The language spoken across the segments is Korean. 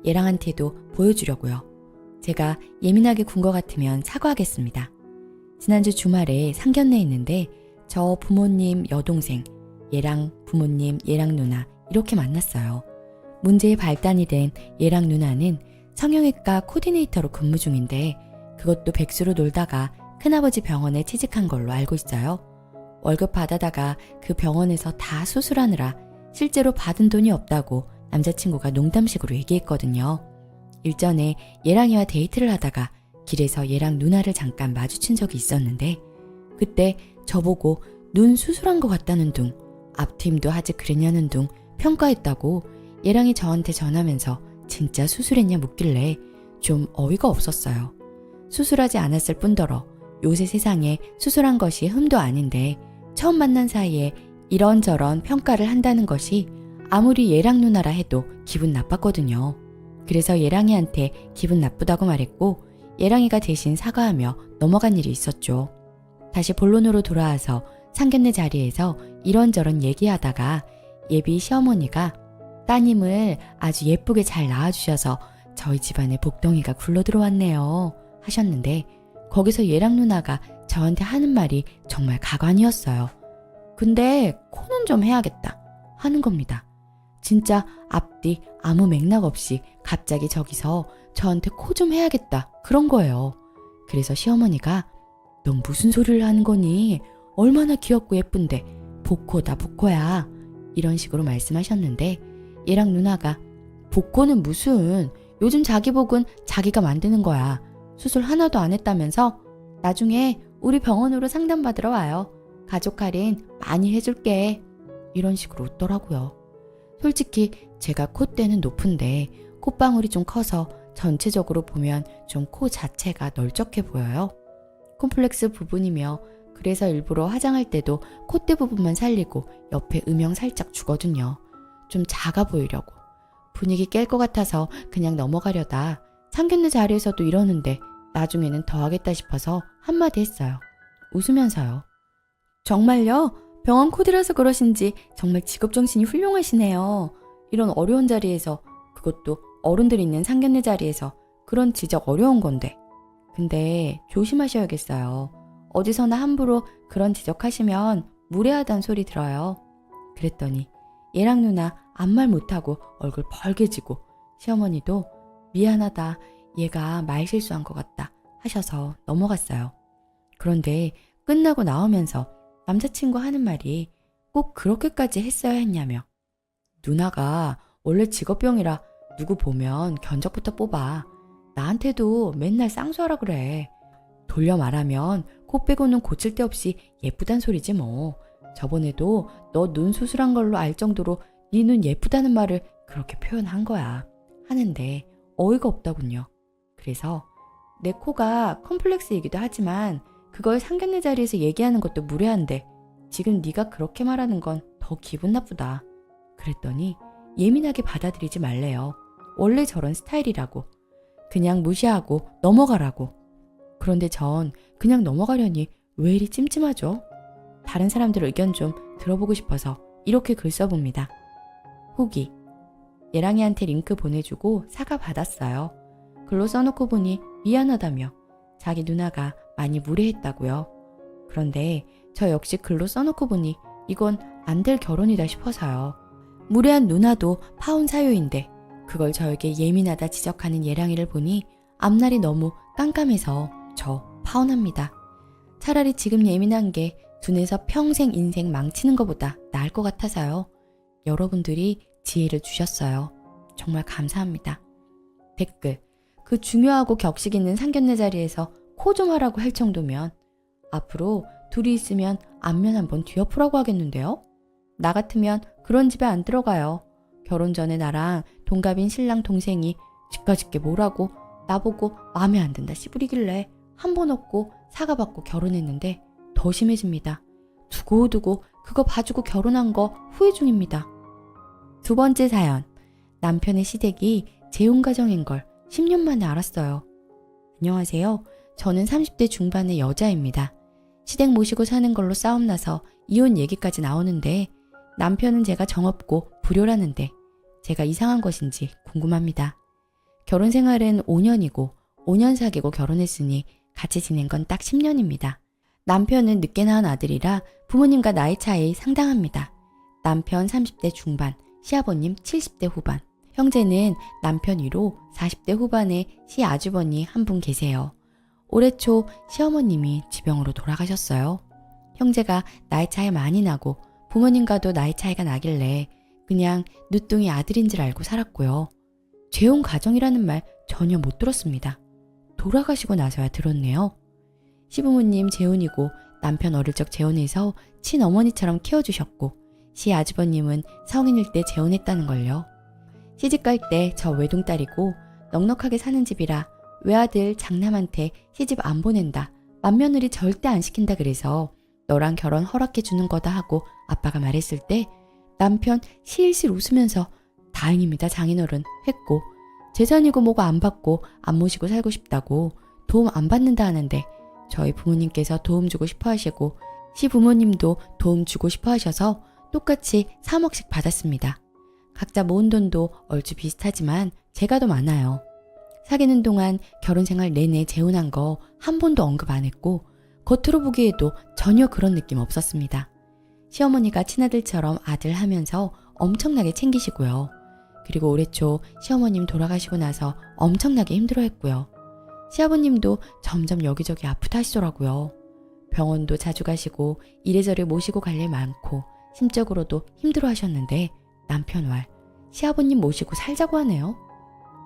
얘랑한테도 보여주려고요. 제가 예민하게 군 것 같으면 사과하겠습니다. 지난주 주말에 상견례 있는데 저 부모님 여동생, 얘랑 부모님, 얘랑 누나 이렇게 만났어요. 문제의 발단이 된 얘랑 누나는 성형외과 코디네이터로 근무 중인데 그것도 백수로 놀다가 큰아버지 병원에 취직한 걸로 알고 있어요. 월급 받아다가 그 병원에서 다 수술하느라 실제로 받은 돈이 없다고 남자친구가 농담식으로 얘기했거든요. 일전에 얘랑이와 데이트를 하다가 길에서 얘랑 누나를 잠깐 마주친 적이 있었는데 그때 저보고 눈 수술한 것 같다는 둥, 앞트임도 하지 그랬냐는 둥 평가했다고 얘랑이 저한테 전하면서 진짜 수술했냐 묻길래 좀 어이가 없었어요. 수술하지 않았을 뿐더러 요새 세상에 수술한 것이 흠도 아닌데 처음 만난 사이에 이런저런 평가를 한다는 것이 아무리 얘랑 누나라 해도 기분 나빴거든요. 그래서 얘랑이한테 기분 나쁘다고 말했고 얘랑이가 대신 사과하며 넘어간 일이 있었죠. 다시 본론으로 돌아와서 상견례 자리에서 이런저런 얘기하다가 예비 시어머니가 따님을 아주 예쁘게 잘 낳아주셔서 저희 집안에 복덩이가 굴러 들어왔네요 하셨는데 거기서 얘랑 누나가 저한테 하는 말이 정말 가관이었어요. 근데 코는 좀 해야겠다 하는 겁니다. 진짜 앞뒤 아무 맥락 없이 갑자기 저기서 저한테 코 좀 해야겠다 그런 거예요. 그래서 시어머니가 넌 무슨 소리를 하는 거니? 얼마나 귀엽고 예쁜데 복코다 복코야 이런 식으로 말씀하셨는데 얘랑 누나가 복코는 무슨 요즘 자기 복은 자기가 만드는 거야. 수술 하나도 안 했다면서 나중에 우리 병원으로 상담받으러 와요. 가족 할인 많이 해줄게 이런 식으로 웃더라고요. 솔직히 제가 콧대는 높은데 콧방울이 좀 커서 전체적으로 보면 좀 코 자체가 널쩍해 보여요. 콤플렉스 부분이며 그래서 일부러 화장할 때도 콧대 부분만 살리고 옆에 음영 살짝 주거든요. 좀 작아 보이려고. 분위기 깰 것 같아서 그냥 넘어가려다 상견례 자리에서도 이러는데 나중에는 더 하겠다 싶어서 한마디 했어요. 웃으면서요. 정말요? 병원 코디라서 그러신지 정말 직업정신이 훌륭하시네요. 이런 어려운 자리에서 그것도 어른들 있는 상견례 자리에서 그런 지적 어려운 건데. 근데 조심하셔야겠어요. 어디서나 함부로 그런 지적하시면 무례하단 소리 들어요. 그랬더니 얘랑 누나 아무 말 못하고 얼굴 벌개지고 시어머니도 미안하다 얘가 말 실수한 것 같다 하셔서 넘어갔어요. 그런데 끝나고 나오면서 남자친구 하는 말이 꼭 그렇게까지 했어야 했냐며 누나가 원래 직업병이라 누구 보면 견적부터 뽑아. 나한테도 맨날 쌍수하라 그래. 돌려 말하면 코 빼고는 고칠 데 없이 예쁘단 소리지 뭐. 저번에도 너 눈 수술한 걸로 알 정도로 네 눈 예쁘다는 말을 그렇게 표현한 거야. 하는데 어이가 없더군요. 그래서 내 코가 컴플렉스이기도 하지만 그걸 상견례 자리에서 얘기하는 것도 무례한데 지금 네가 그렇게 말하는 건 더 기분 나쁘다. 그랬더니 예민하게 받아들이지 말래요. 원래 저런 스타일이라고. 그냥 무시하고 넘어가라고. 그런데 전 그냥 넘어가려니 왜 이리 찜찜하죠? 다른 사람들 의견 좀 들어보고 싶어서 이렇게 글 써봅니다. 후기. 예랑이한테 링크 보내주고 사과 받았어요. 글로 써놓고 보니 미안하다며 자기 누나가 많이 무례했다고요. 그런데 저 역시 글로 써놓고 보니 이건 안 될 결혼이다 싶어서요. 무례한 누나도 파혼 사유인데 그걸 저에게 예민하다 지적하는 예랑이를 보니 앞날이 너무 깜깜해서 저 파혼합니다. 차라리 지금 예민한 게 둔해서 평생 인생 망치는 것보다 나을 것 같아서요. 여러분들이 지혜를 주셨어요. 정말 감사합니다. 댓글. 그 중요하고 격식 있는 상견례 자리에서 코 좀 하라고 할 정도면 앞으로 둘이 있으면 안면 한번 뒤엎으라고 하겠는데요. 나 같으면 그런 집에 안 들어가요. 결혼 전에 나랑 동갑인 신랑 동생이 집까짓게 뭐라고 나보고 마음에 안 든다 씨부리길래 한 번 없고 사과받고 결혼했는데 더 심해집니다. 두고두고 그거 봐주고 결혼한 거 후회 중입니다. 두 번째 사연. 남편의 시댁이 재혼가정인 걸 10년 만에 알았어요. 안녕하세요. 저는 30대 중반의 여자입니다. 시댁 모시고 사는 걸로 싸움 나서 이혼 얘기까지 나오는데 남편은 제가 정없고 불효라는데 제가 이상한 것인지 궁금합니다. 결혼 생활은 5년이고 5년 사귀고 결혼했으니 같이 지낸 건 딱 10년입니다. 남편은 늦게 낳은 아들이라 부모님과 나이 차이 상당합니다. 남편 30대 중반, 시아버님 70대 후반, 형제는 남편 위로 40대 후반의 시아주버니 한 분 계세요. 올해 초 시어머님이 지병으로 돌아가셨어요. 형제가 나이 차이 많이 나고 부모님과도 나이 차이가 나길래 그냥 늦둥이 아들인 줄 알고 살았고요. 재혼 가정이라는 말 전혀 못 들었습니다. 돌아가시고 나서야 들었네요. 시부모님 재혼이고 남편 어릴 적 재혼해서 친어머니처럼 키워주셨고 시아주버님은 성인일 때 재혼했다는 걸요. 시집갈 때 저 외동딸이고 넉넉하게 사는 집이라 외아들 장남한테 시집 안 보낸다, 맏며느리 절대 안 시킨다 그래서 너랑 결혼 허락해 주는 거다 하고 아빠가 말했을 때 남편 실실 웃으면서 다행입니다 장인어른 했고, 재산이고 뭐고 안 받고 안 모시고 살고 싶다고 도움 안 받는다 하는데 저희 부모님께서 도움 주고 싶어 하시고 시부모님도 도움 주고 싶어 하셔서 똑같이 3억씩 받았습니다. 각자 모은 돈도 얼추 비슷하지만 제가 더 많아요. 사귀는 동안 결혼 생활 내내 재혼한 거 한 번도 언급 안 했고 겉으로 보기에도 전혀 그런 느낌 없었습니다. 시어머니가 친아들처럼 아들 하면서 엄청나게 챙기시고요. 그리고 올해 초 시어머님 돌아가시고 나서 엄청나게 힘들어했고요. 시아버님도 점점 여기저기 아프다 하시더라고요. 병원도 자주 가시고 이래저래 모시고 갈 일 많고 심적으로도 힘들어 하셨는데 남편 왈 시아버님 모시고 살자고 하네요.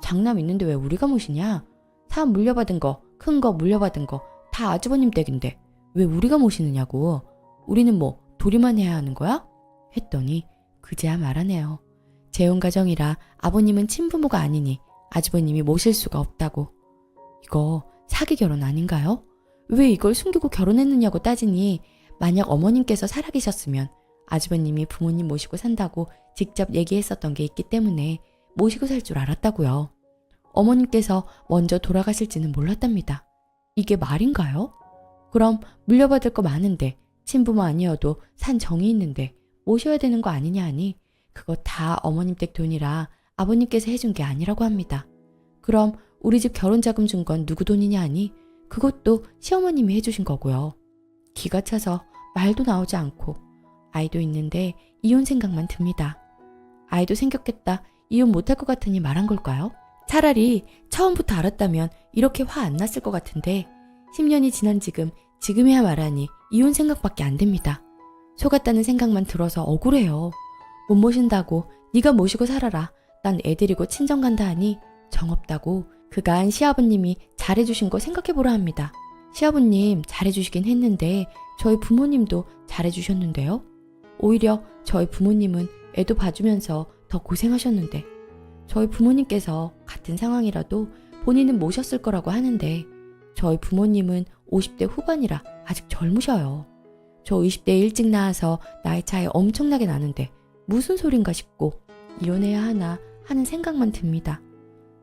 장남 있는데 왜 우리가 모시냐? 사업 물려받은 거, 큰 거 물려받은 거 다 아주버님 댁인데 왜 우리가 모시느냐고. 우리는 뭐 도리만 해야 하는 거야? 했더니 그제야 말하네요. 재혼 가정이라 아버님은 친부모가 아니니 아주버님이 모실 수가 없다고. 이거 사기 결혼 아닌가요? 왜 이걸 숨기고 결혼했느냐고 따지니 만약 어머님께서 살아계셨으면 아주버님이 부모님 모시고 산다고 직접 얘기했었던 게 있기 때문에 모시고 살 줄 알았다고요. 어머님께서 먼저 돌아가실지는 몰랐답니다. 이게 말인가요? 그럼 물려받을 거 많은데 친부모 아니어도 산 정이 있는데 모셔야 되는 거 아니냐 하니 그거 다 어머님 댁 돈이라 아버님께서 해준 게 아니라고 합니다. 그럼 우리 집 결혼 자금 준 건 누구 돈이냐 하니 그것도 시어머님이 해주신 거고요. 기가 차서 말도 나오지 않고 아이도 있는데 이혼 생각만 듭니다. 아이도 생겼겠다, 이혼 못할 것 같으니 말한 걸까요? 차라리 처음부터 알았다면 이렇게 화 안 났을 것 같은데 10년이 지난 지금이야 말하니 이혼 생각밖에 안 됩니다. 속았다는 생각만 들어서 억울해요. 못 모신다고 네가 모시고 살아라, 난 애 데리고 친정 간다 하니 정없다고 그간 시아버님이 잘해주신 거 생각해보라 합니다. 시아버님 잘해주시긴 했는데 저희 부모님도 잘해주셨는데요. 오히려 저희 부모님은 애도 봐주면서 더 고생하셨는데 저희 부모님께서 같은 상황이라도 본인은 모셨을 거라고 하는데 저희 부모님은 50대 후반이라 아직 젊으셔요. 저 20대에 일찍 낳아서 나이 차이 엄청나게 나는데 무슨 소린가 싶고 이혼해야 하나 하는 생각만 듭니다.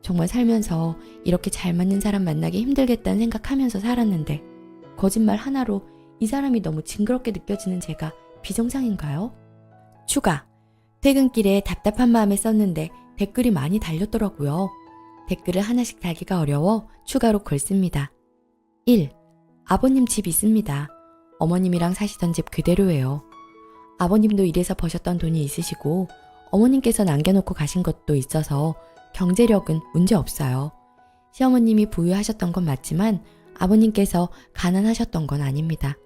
정말 살면서 이렇게 잘 맞는 사람 만나기 힘들겠다는 생각하면서 살았는데 거짓말 하나로 이 사람이 너무 징그럽게 느껴지는 제가 비정상인가요? 추가. 퇴근길에 답답한 마음에 썼는데 댓글이 많이 달렸더라고요. 댓글을 하나씩 달기가 어려워 추가로 글 씁니다. 1. 아버님 집 있습니다. 어머님이랑 사시던 집 그대로예요. 아버님도 일해서 버셨던 돈이 있으시고 어머님께서 남겨놓고 가신 것도 있어서 경제력은 문제 없어요. 시어머님이 부유하셨던 건 맞지만 아버님께서 가난하셨던 건 아닙니다.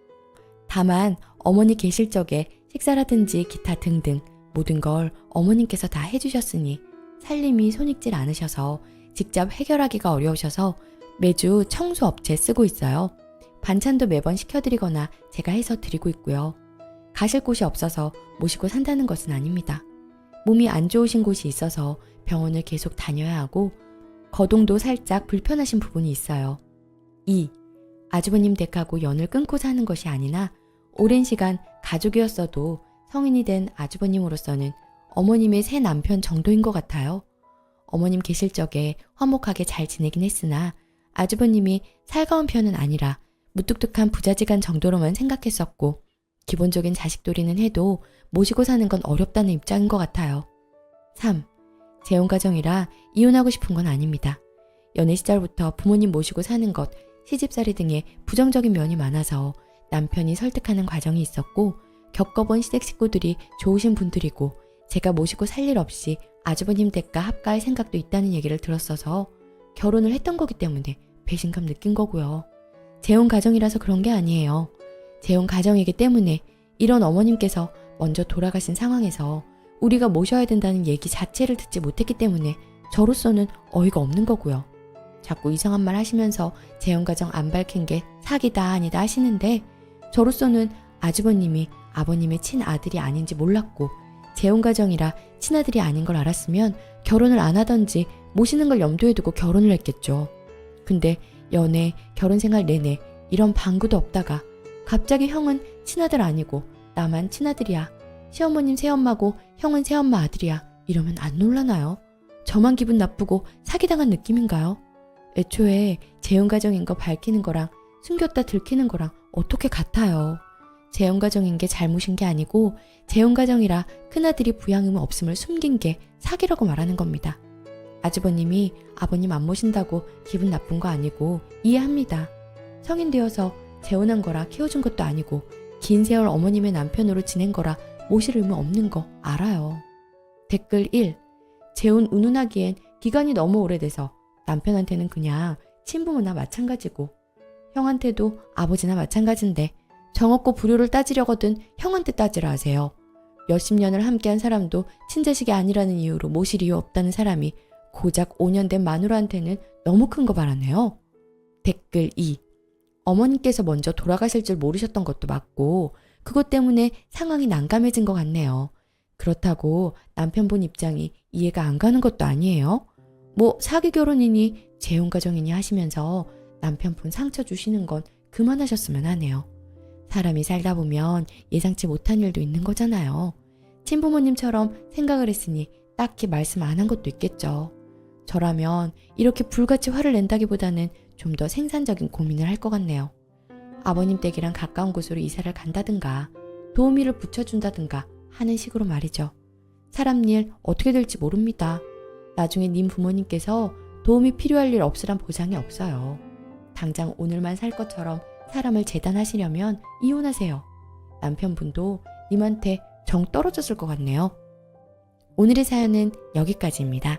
다만 어머니 계실 적에 식사라든지 기타 등등 모든 걸 어머님께서 다 해주셨으니 살림이 손익질 않으셔서 직접 해결하기가 어려우셔서 매주 청소업체 쓰고 있어요. 반찬도 매번 시켜드리거나 제가 해서 드리고 있고요. 가실 곳이 없어서 모시고 산다는 것은 아닙니다. 몸이 안 좋으신 곳이 있어서 병원을 계속 다녀야 하고 거동도 살짝 불편하신 부분이 있어요. 2. 아주버님 댁하고 연을 끊고 사는 것이 아니나 오랜 시간 가족이었어도 성인이 된 아주버님으로서는 어머님의 새 남편 정도인 것 같아요. 어머님 계실 적에 화목하게 잘 지내긴 했으나 아주버님이 살가운 편은 아니라 무뚝뚝한 부자지간 정도로만 생각했었고 기본적인 자식돌이는 해도 모시고 사는 건 어렵다는 입장인 것 같아요. 3. 재혼 가정이라 이혼하고 싶은 건 아닙니다. 연애 시절부터 부모님 모시고 사는 것, 시집살이 등의 부정적인 면이 많아서 남편이 설득하는 과정이 있었고 겪어본 시댁 식구들이 좋으신 분들이고 제가 모시고 살 일 없이 아주버님 댁과 합가할 생각도 있다는 얘기를 들었어서 결혼을 했던 거기 때문에 배신감 느낀 거고요. 재혼 가정이라서 그런 게 아니에요. 재혼 가정이기 때문에 이런 어머님께서 먼저 돌아가신 상황에서 우리가 모셔야 된다는 얘기 자체를 듣지 못했기 때문에 저로서는 어이가 없는 거고요. 자꾸 이상한 말 하시면서 재혼 가정 안 밝힌 게 사기다 아니다 하시는데 저로서는 아주버님이 아버님의 친아들이 아닌지 몰랐고 재혼 가정이라 친아들이 아닌 걸 알았으면 결혼을 안 하던지 모시는 걸 염두에 두고 결혼을 했겠죠. 근데 연애, 결혼 생활 내내 이런 방구도 없다가 갑자기 형은 친아들 아니고 나만 친아들이야. 시어머님 새엄마고 형은 새엄마 아들이야. 이러면 안 놀라나요? 저만 기분 나쁘고 사기당한 느낌인가요? 애초에 재혼 가정인 거 밝히는 거랑 숨겼다 들키는 거랑 어떻게 같아요? 재혼 가정인 게 잘못인 게 아니고 재혼 가정이라 큰아들이 부양 의무 없음을 숨긴 게 사기라고 말하는 겁니다. 아주버님이 아버님 안 모신다고 기분 나쁜 거 아니고 이해합니다. 성인 되어서 재혼한 거라 키워준 것도 아니고 긴 세월 어머님의 남편으로 지낸 거라 모실 의무 없는 거 알아요. 댓글 1. 재혼 운운하기엔 기간이 너무 오래돼서 남편한테는 그냥 친부모나 마찬가지고 형한테도 아버지나 마찬가지인데 정없고 불효를 따지려거든 형한테 따지라 하세요. 몇십 년을 함께한 사람도 친자식이 아니라는 이유로 모실 이유 없다는 사람이 고작 5년 된 마누라한테는 너무 큰 거 바라네요. 댓글 2. 어머님께서 먼저 돌아가실 줄 모르셨던 것도 맞고 그것 때문에 상황이 난감해진 것 같네요. 그렇다고 남편분 입장이 이해가 안 가는 것도 아니에요. 뭐 사기 결혼이니 재혼 가정이니 하시면서 남편분 상처 주시는 건 그만하셨으면 하네요. 사람이 살다 보면 예상치 못한 일도 있는 거잖아요. 친부모님처럼 생각을 했으니 딱히 말씀 안 한 것도 있겠죠. 저라면 이렇게 불같이 화를 낸다기보다는 좀 더 생산적인 고민을 할 것 같네요. 아버님 댁이랑 가까운 곳으로 이사를 간다든가 도우미를 붙여준다든가 하는 식으로 말이죠. 사람 일 어떻게 될지 모릅니다. 나중에 님 부모님께서 도움이 필요할 일 없으란 보장이 없어요. 당장 오늘만 살 것처럼 사람을 재단하시려면 이혼하세요. 남편분도 님한테 정 떨어졌을 것 같네요. 오늘의 사연은 여기까지입니다.